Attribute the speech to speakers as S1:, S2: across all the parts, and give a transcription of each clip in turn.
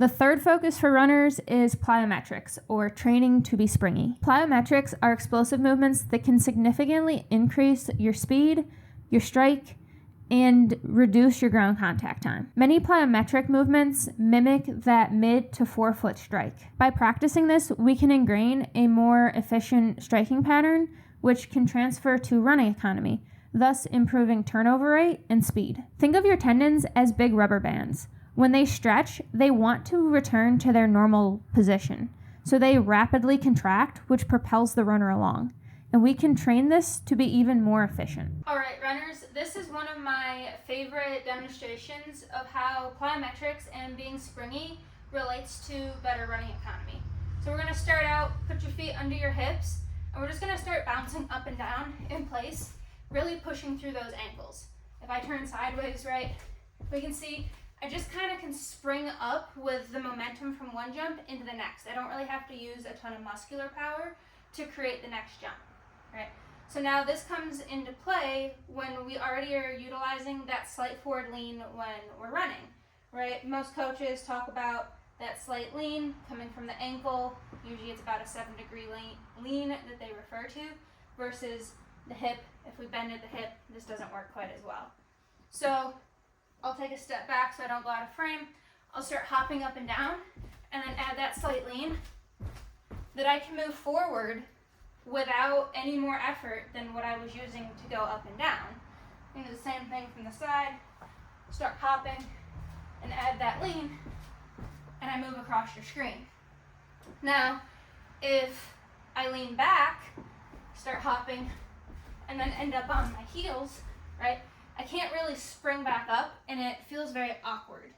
S1: The third focus for runners is plyometrics, or training to be springy. Plyometrics are explosive movements that can significantly increase your speed, your strike, and reduce your ground contact time. Many plyometric movements mimic that mid to forefoot strike. By practicing this, we can ingrain a more efficient striking pattern, which can transfer to running economy, thus improving turnover rate and speed. Think of your tendons as big rubber bands. When they stretch, they want to return to their normal position, so they rapidly contract, which propels the runner along. And we can train this to be even more efficient.
S2: All right, runners, this is one of my favorite demonstrations of how plyometrics and being springy relates to better running economy. So we're gonna start out, put your feet under your hips, and we're just gonna start bouncing up and down in place, really pushing through those ankles. If I turn sideways, right, we can see I just kind of can spring up with the momentum from one jump into the next. I don't really have to use a ton of muscular power to create the next jump. Right. So now this comes into play when we already are utilizing that slight forward lean when we're running, right? Most coaches talk about that slight lean coming from the ankle. Usually it's about a 7-degree lean that they refer to versus the hip. If we bend at the hip, this doesn't work quite as well. So I'll take a step back so I don't go out of frame. I'll start hopping up and down and then add that slight lean that I can move forward without any more effort than what I was using to go up and down. And do the same thing from the side, start hopping and add that lean, and I move across your screen. Now, if I lean back, start hopping, and then end up on my heels, right, I can't really spring back up and it feels very awkward.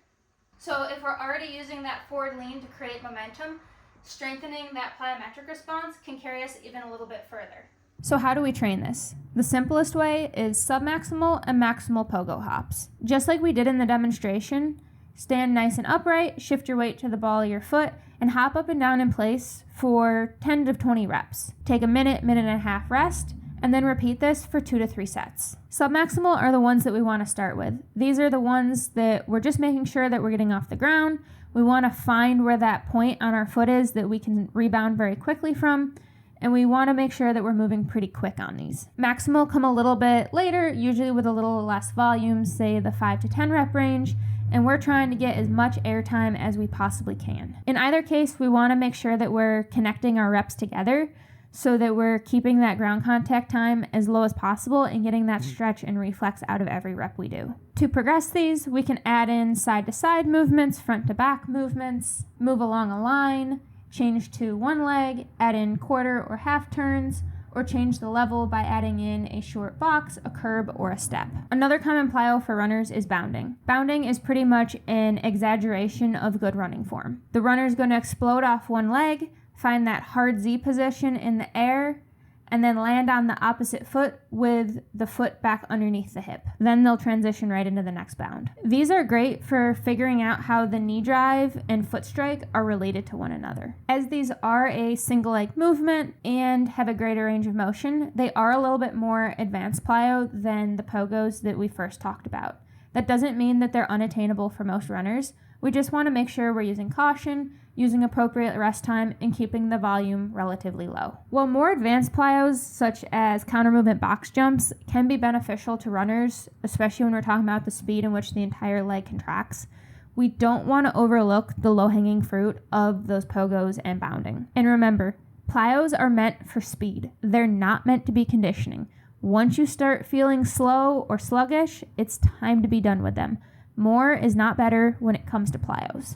S2: So if we're already using that forward lean to create momentum, strengthening that plyometric response can carry us even a little bit further.
S1: So how do we train this? The simplest way is submaximal and maximal pogo hops. Just like we did in the demonstration, stand nice and upright, shift your weight to the ball of your foot, and hop up and down in place for 10 to 20 reps. Take a minute, minute and a half rest, and then repeat this for 2 to 3 sets. Submaximal are the ones that we want to start with. These are the ones that we're just making sure that we're getting off the ground. We want to find where that point on our foot is that we can rebound very quickly from, and we want to make sure that we're moving pretty quick on these. Maximal come a little bit later, usually with a little less volume, say the 5 to 10 rep range, and we're trying to get as much air time as we possibly can. In either case, we want to make sure that we're connecting our reps together so that we're keeping that ground contact time as low as possible and getting that stretch and reflex out of every rep we do. To progress these, we can add in side-to-side movements, front-to-back movements, move along a line, change to one leg, add in quarter or half turns, or change the level by adding in a short box, a curb, or a step. Another common plyo for runners is bounding. Bounding is pretty much an exaggeration of good running form. The runner is going to explode off one leg, find that hard Z position in the air, and then land on the opposite foot with the foot back underneath the hip. Then they'll transition right into the next bound. These are great for figuring out how the knee drive and foot strike are related to one another. As these are a single leg movement and have a greater range of motion, they are a little bit more advanced plyo than the pogos that we first talked about. That doesn't mean that they're unattainable for most runners. We just want to make sure we're using caution, using appropriate rest time, and keeping the volume relatively low. While more advanced plyos, such as counter movement box jumps, can be beneficial to runners, especially when we're talking about the speed in which the entire leg contracts, we don't want to overlook the low-hanging fruit of those pogos and bounding. And remember, plyos are meant for speed. They're not meant to be conditioning. Once you start feeling slow or sluggish, it's time to be done with them. More is not better when it comes to plyos.